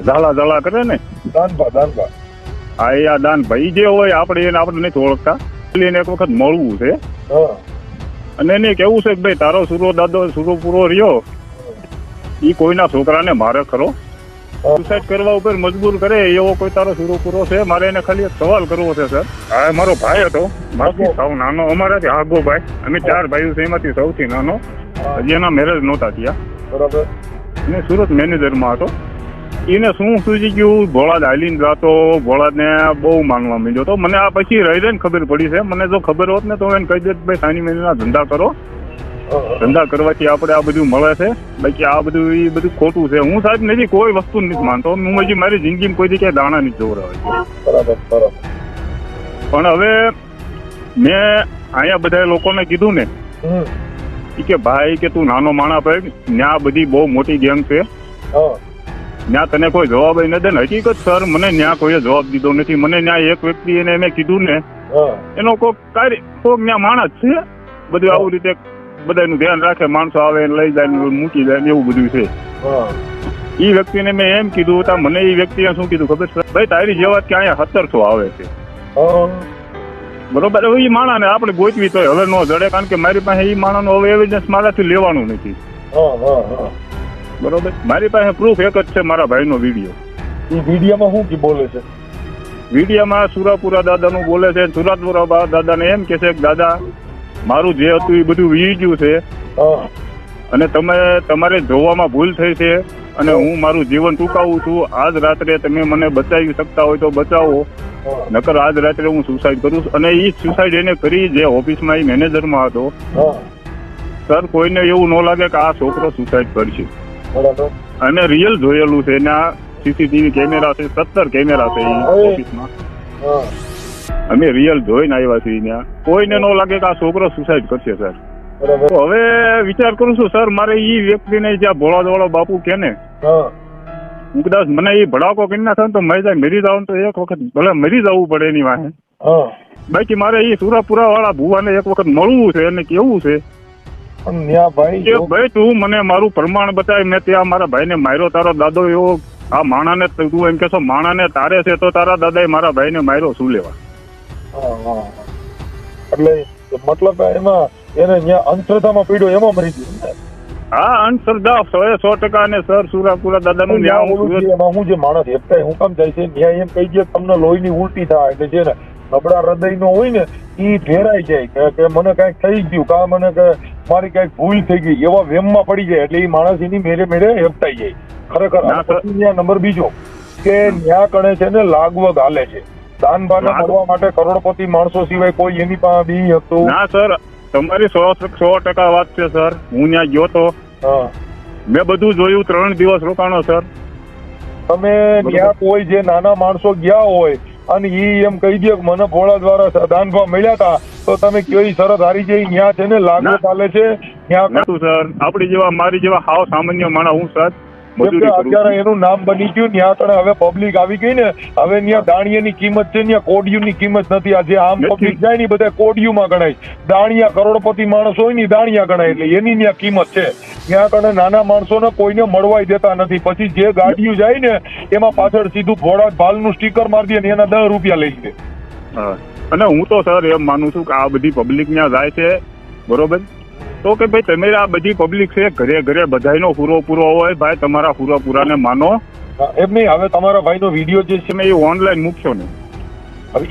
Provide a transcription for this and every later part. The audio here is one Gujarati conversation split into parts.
ઝાલા કરે ને દાનભા હા એ આ દાન ભાઈ જે હોય આપણે નથી ઓળખતા એને એક વખત મળવું છે અને એને કેવું છે કે ભાઈ તારો સુરો દાદો સુરો પૂરો રહ્યો એ કોઈના છોકરાને મારે ખરો સુસાઇડ કરવા ઉપર મજબૂર કરે એવો કોઈ તારો સુરો પૂરો છે. મારે એને ખાલી એક સવાલ કરવો છે સર. હા મારો ભાઈ હતો મારાથી સાવ નાનો, અમારાથી આગો ભાઈ, અમે 4 ભાઈઓ છે એમાંથી સૌથી નાનો. હજી એના મેરેજ નહોતા થયા બરાબર. એને સુરત મેનેજરમાં હતો. એને શું સૂજી ગયું, ભોળાદ હાલીને જતો, ભોળાદને બહુ માનવા માંડ્યો તો. મને આ પછી રહીને ખબર પડી છે. મને જો ખબર હોત ને તો એને કહી દેત ભાઈ સાની મહિનાના ધંધા કરો, ધંધા કરવાથી આપણે આ બધું મળે છે, બાકી આ બધું એ બધું ખોટું છે. હું સાહેબ નથી કોઈ વસ્તુ નથી માનતો. હું હજી મારી જિંદગીમાં કોઈ જગ્યાએ દાણા નથી જોવડાવે. પણ હવે મેં અહીંયા બધા લોકોને કીધું ને કે ભાઈ કે તું નાનો માણા ભાઈ, ત્યાં બધી બહુ મોટી ગેંગ છે, ત્યાં તને કોઈ જવાબ ન દે ને. હકીકત સર મને ત્યાં કોઈએ જવાબ દીધો નથી. મને ત્યાં એક વ્યક્તિ એને મેં કીધું ને એનો કોક ત્યાં માણસ છે, બધું આવું રીતે બધાનું ધ્યાન રાખે, માણસો આવે લઈ જાય મૂકી જાય એવું બધું છે. એ વ્યક્તિને મેં એમ કીધું તા મને એ વ્યક્તિએ શું કીધું ખબર છે ભાઈ તારી જેવા કે અહીંયા 1700 આવે છે બરોબર. હવે એ માણાને આપણે ગોતવી તો હવે ન જડે, કારણ કે મારી પાસે એ માણાનો હવે એવિડન્સ મારાથી લેવાનું નથી બરોબર. મારી પાસે પ્રૂફ એક જ છે, મારા ભાઈનો વિડીયો. એ વિડીયોમાં શું કે બોલે છે? વિડીયોમાં સુરાપુરા દાદાનું બોલે છે. સુરાપુરા દાદાને એમ કે છે કે દાદા મારું જે હતું એ બધું વી ગયું છે અને તમારે જોવામાં ભૂલ થઈ છે અને હું મારું જીવન ટૂંકાવું છું. આજ રાત્રે તમે મને બચાવી શકતા હોય તો બચાવો, નકર આજ રાત્રે હું સુસાઇડ કરું છું. અને એ સુસાઇડ એને કરી જે ઓફિસમાં એ મેનેજરમાં હતો. સર કોઈને એવું ન લાગે કે આ છોકરો સુસાઇડ કરશે. અને રિયલ જોયેલું છે. એના સીસીટીવી કેમેરા છે, 17 કેમેરા છે ઓફિસમાં. અમે રિયલ જોઈને આવ્યા છીએ. ત્યાં કોઈને ન લાગે કે આ છોકરો સુસાઇડ કરશે સર. તો હવે વિચાર કરું છું સર, મારે એ વ્યક્તિને જ્યાં ભોળા બાપુ કે ને હું કદાચ મને એ ભડાકો કરી નાખે તો મરી જાવ તો એક વખત ભલે મરી જવું પડે એની વાહે. બાકી મારે એ સુરાપુરા વાળા ભુવાને એક વખત મળવું છે અને કેવું છે ભાઈ તું મને મારું પ્રમાણ બતાવી. મેં ત્યાં મારા ભાઈને માર્યો, તારો દાદો એવો આ માણાને તું એમ કેશો માણાને તારે છે તો તારા દાદાએ મારા ભાઈને માર્યો શું લેવા? એટલે મતલબ એમાં એને ત્યાં અંધશ્રદ્ધામાં પીડ્યો એમાં મરી ગયો. હા અંધશ્રદ્ધા 100% ને સર સુરાપુરા દાદાનું એમાં હું જે માણસ એકતા હું કામ જાય છે ત્યાં એમ કહી દે તમને લોહીની ઉલટી થાય એટલે છે ને નબળા હૃદયનો હોય ને એ ફેરાઈ જાય કે મને કઈક થઈ ગયું, કા મને મારી કઈક ભૂલ થઈ ગઈ, એવા વેમમાં પડી જાય એટલે એ માણસ એની મેરે હેપતાઈ જાય. ખરેખર નંબર બીજો કે ન્યા કણે છે ને લાગવગ હાલે છે. દાનભાને મળવા માટે કરોડપતિ માણસો સિવાય કોઈ એની પાસે બી હતું ના સર. તમારી 100% વાત છે સર. હું ત્યાં ગયો તો મેં બધું જોયું. 3 દિવસ રોકાણો સર. તમે ત્યાં કોઈ જે નાના માણસો ગયા હોય અને ઈ એમ કહી દે મને ભોળા દ્વારા દાનભા મળ્યા હતા તો તમે કઈ શરત હારી જઈ ત્યાં છે ને લાગુ ચાલે છે ત્યાં સર. આપડી જેવા મારી જેવા હાવ સામાન્ય માણસ હું સર અત્યારે એનું નામ બની ગયું. ત્યાં તને હવે પબ્લિક આવી ગઈ ને હવે ત્યાં દાણિયાની કિંમત છે, ત્યાં કોડિયુની કિંમત નથી. આજે આમ પબ્લિક જાય ને બધા કોડિયુમાં ગણાય. દાણિયા કરોડપતિ માણસ હોય ને દાણિયા ગણાય એટલે એની ત્યાં કિંમત છે. ત્યાં કણે નાના માણસોને કોઈને મળવાય દેતા નથી. પછી જે ગાડીઓ જાય ને એમાં પાછળ સીધું ભોળા ભાલનું સ્ટીકર મારી દે ને એના 10 રૂપિયા લઈ લે. અને હું તો સર એમ માનું છું કે આ બધી પબ્લિક ત્યાં જાય છે બરોબર તો કે ભાઈ તમે આ બધી પબ્લિક છે ઘરે ઘરે બધાનો પૂરો હોય ભાઈ, તમારા પૂરાને માનો. એમ નહીં હવે તમારા ભાઈનો વિડીયો જે છે મેં એ ઓનલાઈન મૂકશો ને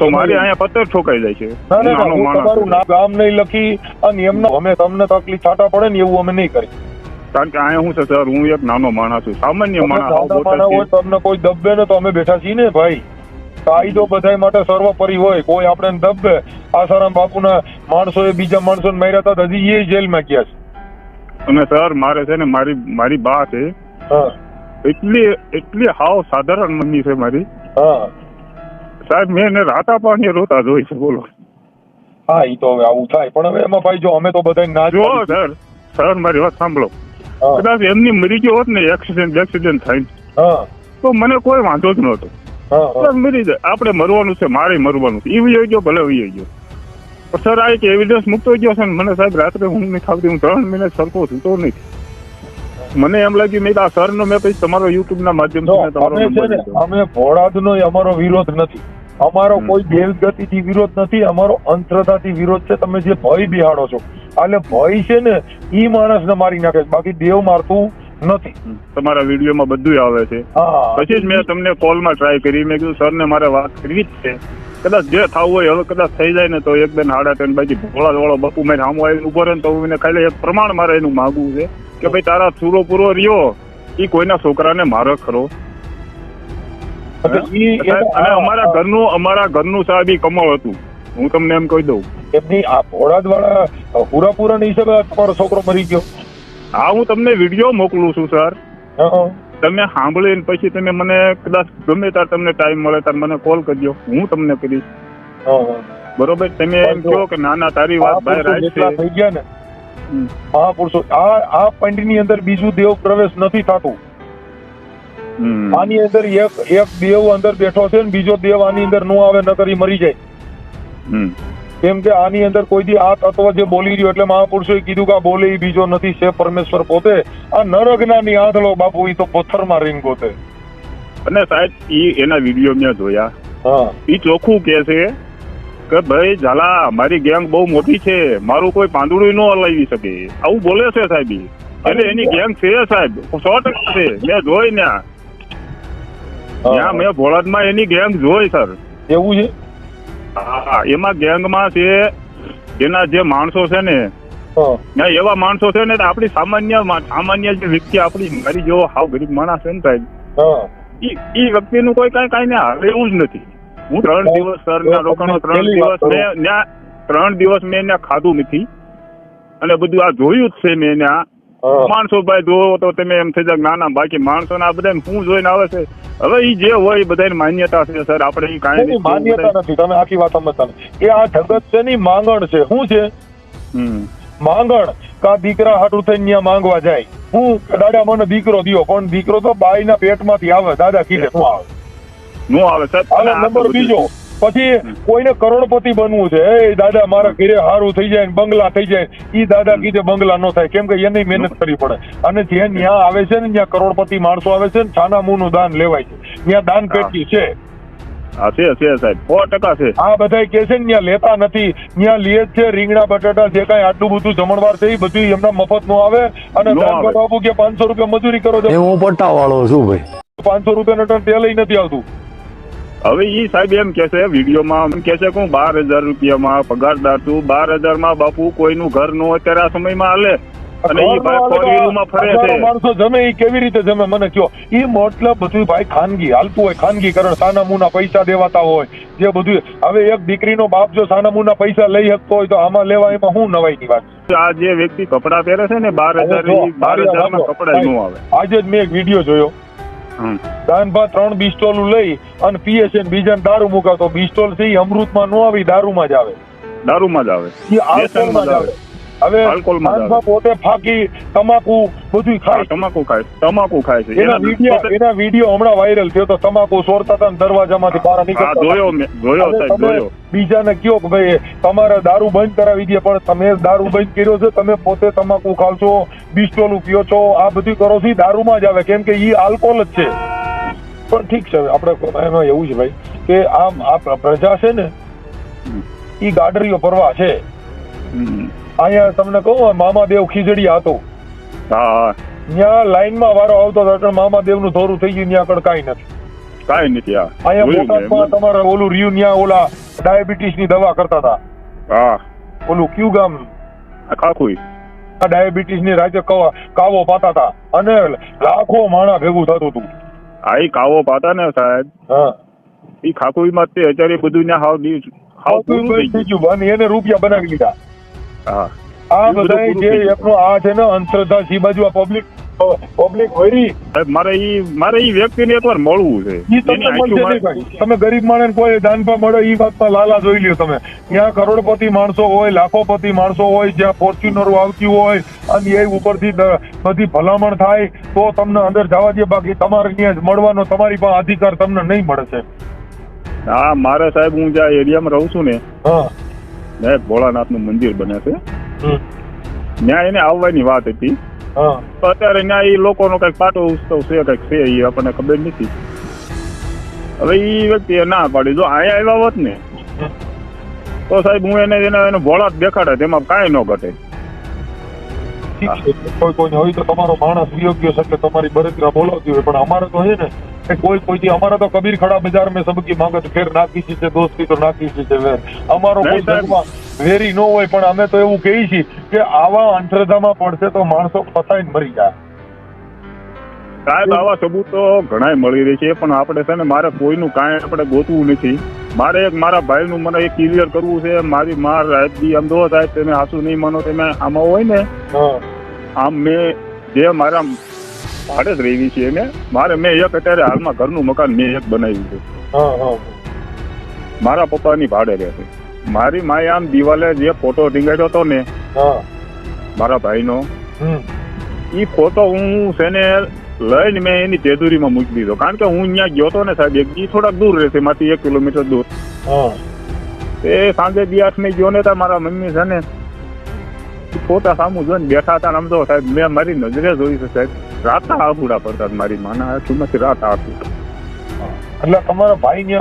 તો મારી અહીંયા પત્તર ઠોકાઈ જાય છે. તમારું નામ નહીં લખી અને એમને અમે તમને તકલીફ છાટા પડે ને એવું અમે નહીં કરી. કારણ કે અહીંયા હું છે સર, હું એક નાનો માણસ છું, સામાન્ય માણસ હોય. તમને કોઈ દબે ને તો અમે બેઠા છીએ ને ભાઈ. કાયદો બધા માટે સર્વોપરી હોય. કોઈ આપણે દબે. આસારામ બાપુના માણસો બીજા માણસોને માર્યા હતા હજી એ જેલમાં ગયા છે. અને સર મારે છે ને મારી બા છે, એટલી હાવ સાધારણ મમ્મી છે મારી. સાહેબ મેં એને રાતા પાણી રોતા જોઈ છે બોલો. હા એ તો હવે આવું થાય પણ હવે એમાં ભાઈ જો અમે તો બધા ના જો સર મારી વાત સાંભળો. કદાચ એમની મરી ગયો હોત ને એક્સિડન્ટ થાય તો મને કોઈ વાંધો જ નહોતો. મરી જાય આપણે મરવાનું છે, મારે મરવાનું છે. એ વહી ગયો ભલે વહી ગયો. સર આ એક એવિડન્સ મૂકતો ગયો છે ને મને સાહેબ રાત્રે હું નહીં ખાવતી. હું 3 મહિને સરખો થતો નથી. મને એમ લાગ્યું મેં આ સર નો મેં પછી તમારો યુટ્યુબ ના માધ્યમથી મેં તમારો અમે છે નંબર ને લીધો. અમે ભોળાદનો અમારો વિરોધ નથી, અમારો કોઈ દેવગતિથી વિરોધ નથી, અમારો અંધશ્રદ્ધાથી વિરોધ છે. તમે જે ભય બિહાડો છો એટલે ભય છે ને ઈ માણસને મારી નાખે છે, બાકી દેવ મારતું નથી. તમારા વિડીયોમાં બધું આવે છે. હા પછી જ મેં તમને કોલમાં ટ્રાય કરી. મેં કીધું સરને મારે વાત કરવી જ છે. કદાચ જે થવું હોય હવે કદાચ થઈ જાય ને તો એક બેન 3:30 બાકી ભોળા વાળો બાપુ મેં સામો આવીને ઉભો રહે ને તો એને ખાલી એક પ્રમાણ મારે એનું માગવું છે કે ભાઈ તારા સુરો પૂરો રહ્યો એ કોઈના છોકરાને મારે ખરો. અને અમારા ઘરનું સાહેબ ઈ કમળ હતું. હું તમને એમ કહી દઉં એમની આ ભોળાદ વાળા પૂરા હિસાબે તમારો છોકરો મરી ગયો. હા હું તમને વિડીયો મોકલું છું સર. હા. તમે સાંભળીને પછી તમે મને કદાચ ગમે ત્યારે તમને ટાઈમ મળે ત્યારે મને કોલ કરજો, હું તમને કરીશ. બરોબર? તમે એમ કહો કે ના ના તારી વાત ભાઈ રાઈટ છે. થઈ ગયા ને મહાપુરુષો આ પંડની અંદર બીજું દેવ પ્રવેશ નથી થતું. આની અંદર એક દેવ અંદર બેઠો છે ને બીજો દેવ આની અંદર નો આવે નકર ઈ મરી જાય. કેમ કે આની અંદર કોઈ દી આ તત્વ જે બોલી રહ્યો એટલે મહાપુરુષોએ કીધું કે આ બોલે ઈ બીજો નથી, છે પરમેશ્વર પોતે. આ નરજ્ઞાની આંધળો બાપુ ઈ તો પથ્થરમાં રીંગ ગોતે. અને સાહેબ ઈ એના વિડીયો મેં જોયા. હા ઈ ચોખ્ખું કે છે કે ભાઈ ઝાલા મારી ગેંગ બહુ મોટી છે, મારું કોઈ પાંદડું ન હલાવી શકે, આવું બોલે છે સાહેબ. એટલે એની ગેંગ છે સાહેબ, 100% છે. મેં જોઈ ત્યાં મેં ભોળાદમાં એની ગેંગ જોઈ સર. એવું છે? હા એમાં ગેંગમાં છે એના જે માણસો છે ને એવા માણસો છે ને આપણી સામાન્ય જે વ્યક્તિ આપણી મારી જેવો હાવ ગરીબ માણસ છે ને સાહેબ ઈ વ્યક્તિનું કોઈ કઈ ને હાલે એવું જ નથી. હું 3 દિવસ સર ના રોકાણો 3 દિવસ મેં ત્યાં ખાધું નથી અને બધું આ જોયું જ છે મેં ત્યાં. માણસો ભાઈ જોવો તો તમે એમ થઈ જાય નાના, બાકી માણસો ના બધા શું જોઈને આવે છે. હવે ઈ જે હોય એ બધાની માન્યતા છે સર, આપણે ઈ કાંઈ માન્યતા નથી. તમે આખી વાત સમજતા નથી. એ આ જગત છે ની માંગણ છે. શું છે માંગણ? કા દીકરા હાટું થઈને ત્યાં માંગવા જાય. હું દાદા મને દીકરો દિયો, પણ દીકરો તો બાઈ ના પેટમાંથી આવે. દાદા કીધે નો આવે, નો આવે સાહેબ. નંબર બીજો, પછી કોઈને કરોડપતિ બનવું છે, એ દાદા મારા ઘરે સારું થઈ જાય બંગલા થઈ જાય, ઈ દાદા કીધે બંગલા નો થાય. કેમ કે એને મહેનત કરવી પડે. અને જે ન્યા આવે છે ને ત્યાં કરોડપતિ માણસો આવે છે ને છાના મુનું દાન લેવાય છે, ત્યાં દાન પેટી છે. છે સાહેબ 100% છે. આ બધા કે છે ને ત્યાં લેતા નથી, ત્યાં લે જ છે. રીંગણા બટાટા જે કઈ આટલું બધું જમણવાર છે એ બધું એમના મફત નો આવે. અને બાબુ કે 500 રૂપિયા મજૂરી કરો છો. હું પટ્ટા વાળો છું ભાઈ, 500 રૂપિયા ટન તેલ નથી આવતું. હવે ઈ સાહેબ એમ કે છે વિડીયોમાં એમ કે છે કે હું 12,000 રૂપિયામાં પગારદાર છું. 12,000 માં બાપુ કોઈનું ઘર નું અત્યારે આ સમયમાં હાલે અને ઈ ભાઈ ફોર વ્હીલમાં ફરે છે. માણસો જમે ઈ કેવી રીતે જમે મને કયો? ઈ મતલબ બધું ભાઈ ખાનગી હાલતું હોય, ખાનગીકરણ. સાના મુના પૈસા દેવાતા હોય જે બધું. હવે એક દીકરીનો બાપ જો સાના મુના પૈસા લઈ શકતો હોય તો આમાં લેવા એમાં શું નવાઈની વાત? આ જે વ્યક્તિ કપડા પહેરે છે ને 12,000 માં કપડા નો આવે. આજે જ મેં એક વિડીયો જોયો, દાન ભાત 3 બિસ્ટોલ લઈ અને પીએ છે, બીજા દારૂ મુકાતો. બિસ્ટોલ છે અમૃતમાં નો આવે, દારૂમાં જ આવે. દારૂમાં જ આવે, આલ્કોહોલમાં જ આવે. હવે દાનભા પોતે ફાકી તમાકુ બધું ખાય. તમાકુ ખાય છે. એના વિડીયો હમણાં વાયરલ થયો તો તમાકુ સોરતા હતા દરવાજામાંથી બહાર નીકળતા. જોયો. બીજાને કયો કે ભાઈ તમારે દારૂ બંધ કરાવી દે, પણ તમે દારૂ બંધ કર્યો છે, તમે પોતે તમાકુ ખાવ છો, બિસ્ટોલું પીઓ છો, આ બધું કરો છો, દારૂમાં જ આવે. કેમ કે ઈ આલ્કોહોલ જ છે. પણ ઠીક છે, આપણે એમાં એવું છે ભાઈ કે આ પ્રજા છે ને ઈ ગાડરીઓ પરવા છે. અહીંયા તમને કહું મામાદેવ ખીજડી હતો, ત્યાં લાઈનમાં વારો આવતો હતો, મામાદેવ નું ધોરું થઈ ગયું, ત્યાં આગળ કાંઈ નથી. અહીંયા બોટાદમાં તમારે ઓલું રહ્યું, ત્યાં ઓલા ડાયાબિટીસ ની દવા કરતા હતા. ઓલું કયું ગામ? ખાખુઈ. ડાયાબિટીસ ની રાતે કાવો પાતા હતા અને લાખો માણા ભેગું થતું હતું. આ કાવો પાતા ને સાહેબ, ઈ ખાખુઈ માં અત્યારે બધું થઈ ગયું. એને રૂપિયા બનાવી લીધા. આ બધા જે એકનો આ છે ને અંધશ્રદ્ધા સી બાજુ આ પબ્લિક હોરી. મારે ઈ વ્યક્તિને એકવાર મળવું છે. તમે ગરીબ માણસ કોઈ દાનપા મળે ઈ વાતમાં લાલા જોઈ લ્યો તમે. ત્યાં કરોડપતિ માણસો હોય, લાખોપતિ માણસો હોય, જ્યાં ફોર્ચ્યુનરો આવતી હોય અને એ ઉપરથી બધી ભલામણ થાય તો તમને અંદર જવા દે, બાકી તમારે ત્યાં મળવાનો તમારી પાસે અધિકાર તમને નહીં મળે છે. હા મારે સાહેબ હું જ્યાં એરિયામાં રહું છું ને ભોળાનાથ નું મંદિર બને છે, ત્યાં એને આવવાની વાત હતી. હા અત્યારે ત્યાં એ લોકોનો કઈક પાટો ઉત્સવ છે કઈક છે એ આપણને ખબર નથી. હવે એ વ્યક્તિએ ના પાડી, જો અહીંયા આવ્યા હોત ને તો સાહેબ હું એને ભોળાટ દેખાડે, તેમાં કાંઈ ન ઘટે. ઠીક છે, કોઈ કોઈને હોય તો તમારો માણસ યોગ્ય છે એટલે તમારી બળતરા બોલાવતી હોય, પણ અમારે તો છે ને કે કોઈથી અમારે તો કબીર ખડા બજાર મેં સબકી માંગત ફેર નાખી છે, દોસ્તી તો નાખી છે વેર. અમારો કોઈ ધર્મમાં વેરી ન હોય, પણ અમે તો એવું કહીએ છીએ કે આવા અંધશ્રદ્ધામાં પડશે તો માણસો ફસાઈને મરી જાય. સાહેબ આવા સબૂતો ઘણાય મળી રહી છે, પણ આપણે છે ને મારે કોઈનું કાંઈ આપણે ગોતવું નથી. મારે એક મારા ભાઈનું મને એક ક્લિયર કરવું છે. મારી માર રાતથી આમ દો સાહેબ, તમે આંસુ નહીં માનો, તમે આમાં હોય ને આમ મેં જે મારા ભાડે જ રહેવી છે એને મેં એક અત્યારે હાલમાં ઘરનું મકાન મેં એક બનાવ્યું છે. મારા પપ્પાની ભાડે રહે છે. મારી માએ આમ દિવાલે જે ફોટો ટીંગાડ્યો હતો ને મારા ભાઈનો, એ ફોટો હું છે ને લઈને મેં એની તેજુરીમાં મૂકી દીધો. કારણ કે હું ત્યાં ગયો હતો ને સાહેબ, એ થોડાક દૂર રહેશે, માંથી 1 કિલોમીટર દૂર. એ સાંજે 8 ગયો ને ત્યાં મારા મમ્મી છે ને ફોટા સામું જોઈને બેઠા હતા. આમ તો સાહેબ મેં મારી નજરે જોઈ છે સાહેબ, રાતા આફુડા પડતા મારી માના આંખમાંથી રાતા આફુડા. એટલે તમારા ભાઈ ને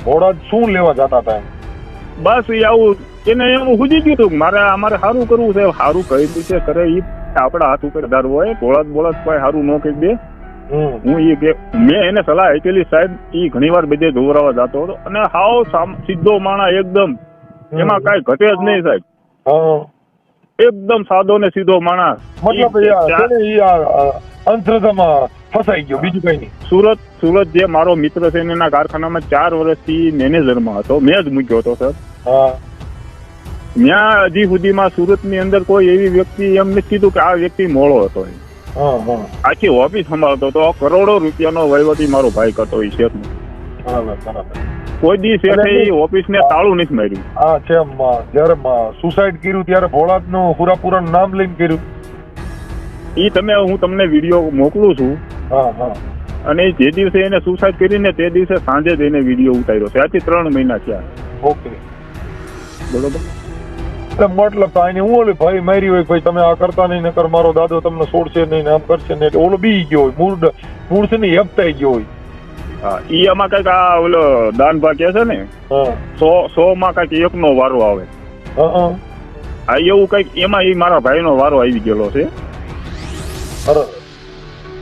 ઘોડા શું લેવા જતા હતા? બસ એ આવું એને એવું સુજી ગયું હતું મારે અમારે સારું કરવું છે. સારું કઈ રીતે કરે એ આપડા હાથ ઉપર ધાર હોય. બોળદ કોઈ સારું ન કહી દે. હું એ મેં એને સલાહ આપેલી સાહેબ, એ ઘણી વાર બધે દોરાવા જતો હતો અને હાવ સીધો માણા એકદમ, એમાં કઈ ઘટે જ નહીં સાહેબ. એકદમ સાદો ને સીધો માણસ. મતલબ અંધશ્રદ્ધામાં ફસાઈ ગયો, બીજું કઈ નહીં. સુરત જે મારો મિત્ર છે એના કારખાનામાં 4 વર્ષથી મેનેજરમાં હતો, મેં જ મૂક્યો હતો સર. ત્યાં હજી સુધીમાં સુરતની અંદર કોઈ એવી વ્યક્તિ એમ નથી કીધું કે આ વ્યક્તિ મોળો હતો. આખી ઓફિસ સંભાળતો હતો, કરોડો રૂપિયાનો વહીવટી મારો ભાઈ કરતો એ શેઠનો. કોઈ દી શેઠે એ ઓફિસને તાળું નથી માર્યું. હા છે, જયારે સુસાઇડ કર્યું ત્યારે ભોળાતનું પૂરા નામ લઈને કર્યું. એ હું તમને વિડીયો મોકલું છું. અને જે દિવસે એને સુસાઇડ કરીને તે દિવસે સાંજે જ એને વિડીયો ઉતાર્યો છે. આથી 3 મહિના થયા. ઓકે, બરોબર. મતલબ આને હું ઓલે ભાઈ મારી હોય, ભાઈ તમે આ કરતા નહીં, નકર મારો દાદો તમને છોડશે નહીં, આમ કરશે નહીં, એટલે ઓલો બી ગયો હોય, મૂળ છે ને હેપતાઈ ગયો હોય. હા, ઈ આમાં કઈક આ ઓલો દાન ભાગ કે છે ને 100 માં કઈક 1નો વારો આવે. હા, એવું કઈક એમાં ઈ મારા ભાઈનો વારો આવી ગયેલો છે.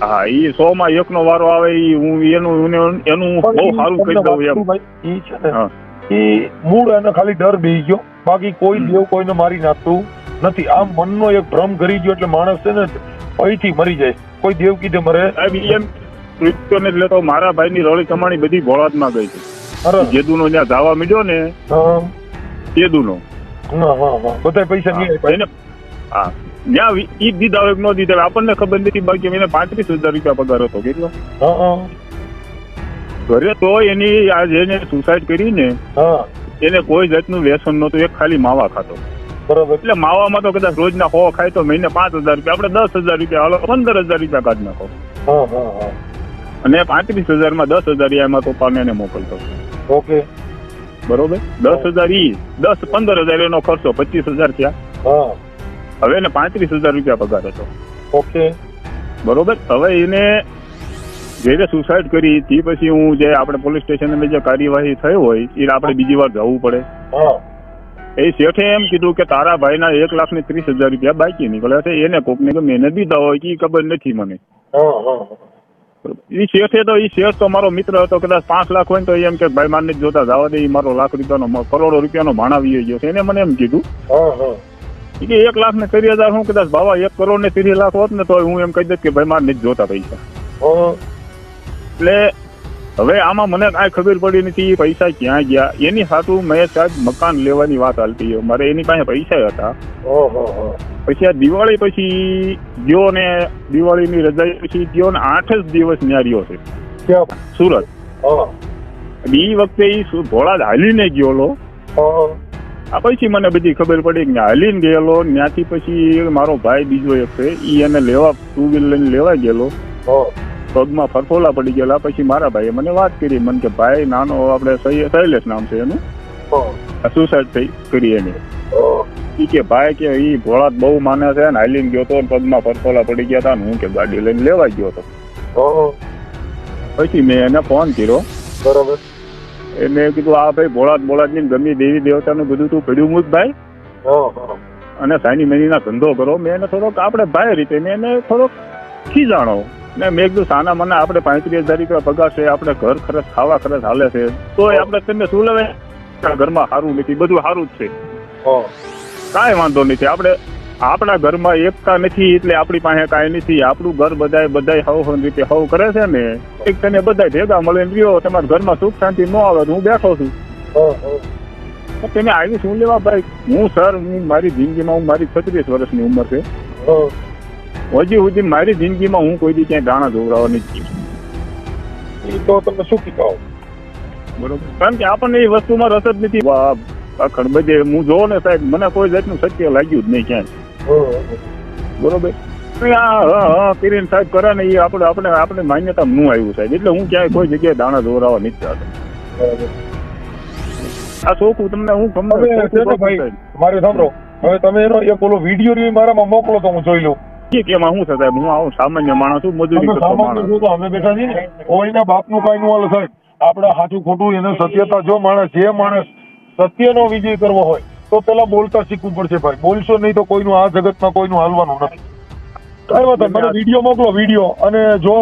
હા, ઈ 100 માં 1નો વારો આવે. હું એનું બહુ સારું કહી દઉં એમ. એ મૂળ એને ખાલી ડર બેહી ગયો, બાકી કોઈ દેવ કોઈને મારી નાખતું નથી. આમ મનનો એક ભ્રમ કરી ગયો એટલે માણસ છે ને અહીંથી મરી જાય. કોઈ દેવ કીધે મરે એમ મૃત્યુને એટલે તો મારા ભાઈની રળી કમાણી બધી ભોળાતમાં ગઈ છે. જેદુનો જ્યાં ધાવા મીડ્યો ને જેદુનો બધા પૈસા નહીં. હા, ત્યાં ઈ દીધા હોય ન દીધા આપણને ખબર નથી. બાકી એને 35,000 રૂપિયા પગાર હતો. કેટલો ઘરે તો એની આ જેને સુસાઇડ કરી ને એને કોઈ જાતનું વ્યસન નહોતું, એક ખાલી માવા ખાતો. બરોબર. એટલે માવામાં તો કદાચ રોજના 100 ખાય તો મહિને 5,000 રૂપિયા, આપણે 10,000 રૂપિયા હાલો 15,000 રૂપિયા કાઢી નાખો. અને 35,000 માં 10,000 એમાં પપ્પાને એને મોકલતો. ઓકે, બરોબર. 10,000 15,000 એનો ખર્ચો 25,000 થયા. હવે એને 35,000 રૂપિયા પગાર હતો. ઓકે, બરોબર. હવે એને જયારે સુસાઇડ કરી તે પછી હું જે આપણે પોલીસ સ્ટેશનમાં જે કાર્યવાહી થઈ હોય એ આપણે બીજી વાર જવું પડે. એ શેઠે એમ કીધું કે તારા ભાઈના 1,30,000 રૂપિયા બાકી નીકળ્યા છે, એને કોકને ગમે એને દીધા હોય કે ખબર નથી મને. એ શેઠ તો મારો મિત્ર હતો, કદાચ 5 લાખ હોય તો એમ કે ભાઈ મારને જોતા જવા દે, મારો ₹1,00,000 કરોડો રૂપિયાનો ભાણાવી ગયો છે. એને મને એમ કીધું કે 1,30,000 હું કદાચ ભાવા 1 કરોડ ને 30 લાખ હોત ને તો હું એમ કહી દઉં કે ભાઈ મારે નથી જોતા પૈસા. એટલે હવે આમાં મને કાંઈ ખબર પડી નથી પૈસા ક્યાં ગયા. એની હાટું મેં સાહેબ મકાન લેવાની વાત હાલતી, મારે એની પાસે પૈસા હતા. પછી આ દિવાળી પછી ગયો ને દિવાળીની રજા પછી ગયો ને 8 જ દિવસ ત્યાં રહ્યો છે સુરત. એ વખતે એ ભોળા હાલીને ગયેલો. આ પછી મને બધી ખબર પડી કે હાલીને ગયેલો. ત્યાંથી પછી મારો ભાઈ બીજો એક છે એ એને લેવા 2 વ્હીલર લઈને લેવા ગયેલો. પગમાં ફરફોલા પડી ગયેલા. પછી મારા ભાઈએ મને વાત કરી, મને કે ભાઈ નાનો આપણે શૈલેષ નામ છે એનું, સુસાઇડ થઈ કરી એની. ઈ કે ભાઈ કે ઈ ભોળાત બહુ માને છે ને હાલીને ગયો તો ને પગમાં પરપોલા પડી ગયા હતા ને હું કે ગાડી લઈને લેવા ગયો હતો. હા, પછી મેં એને ફોન કર્યો. બરાબર. એને કીધું આ ભાઈ ભોળાત ની ગમી દેવી દેવતાનું બધું તું પડ્યું મૂક ભાઈ હા, હા. અને સાની મનીના ધંધો કરો. મેં એને થોડોક આપણે ભાઈ રીતે મેં એને થોડોક ખીજાણો ને મેં કીધું સાના મને આપણે 35,000 પગાર છે, આપણે ઘર ખર્ચ ખાવા ખર્ચ હાલે છે, તોય આપણે તમે શું લેવે ઘરમાં સારું નથી, બધું સારું જ છે, હા. કાંઈ વાંધો નથી. આપણે આપણા ઘરમાં એકતા નથી એટલે આપણી પાસે કાંઈ નથી. આપણું ઘર બધાય હવ રીતે હવ કરે છે ને એક તને બધા ભેગા મળીને રહ્યો. તમારા ઘરમાં સુખ શાંતિ ન આવે તો હું બેઠો છું. હા, હા. તમે આવી શું લેવા ભાઈ? હું સર હું મારી જિંદગીમાં મારી 36 વર્ષની ઉંમર છે. હા. હજી સુધી મારી જિંદગીમાં હું કોઈ દી ક્યાંય દાણા દોરાવા નથી. ઈ તો તમે શું કીધું? બરોબર, કારણ કે આપણને એ વસ્તુમાં રસ જ નથી. અખંડ બધે હું જોઉં ને સાહેબ મને કોઈ જાતનું સત્ય લાગ્યું જ નહીં ક્યાંય. બરોબર, કિરીન સાહેબ કરે ને એ આપણે માન્યતા નું આવ્યું સાહેબ, એટલે હું ક્યાંય કોઈ જગ્યાએ દાણા દોરાવા નથી ચાલતો. આ શોખું તમને હું ભાઈ મારે સાંભળો, હવે તમે એનો એક ઓલો વિડીયો મારામાં મોકલો તો હું જોઈ લઉં. એમાં શું છે સાહેબ, હું આવું સામાન્ય માણસ છું, મજૂરી કરતો માણસ. અમે બેઠા છીએ ને, કોઈના બાપનું કઈ નું હાલે સાહેબ. આપણે સાચું ખોટું એને સત્યતા, જો જે માણસ સત્યનો વિજય કરવો હોય તો પેલા બોલતા શીખવું પડશે ભાઈ. બોલશો નહીં તો કોઈનું આ જગતમાં કોઈનું હાલવાનું નથી. કઈ વાત નહીં, મને વિડીયો મોકલો વિડીયો, અને જો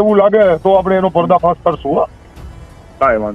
એવું લાગે તો આપણે એનો પર્દાફાશ કરશું. કાંઈ વાંધો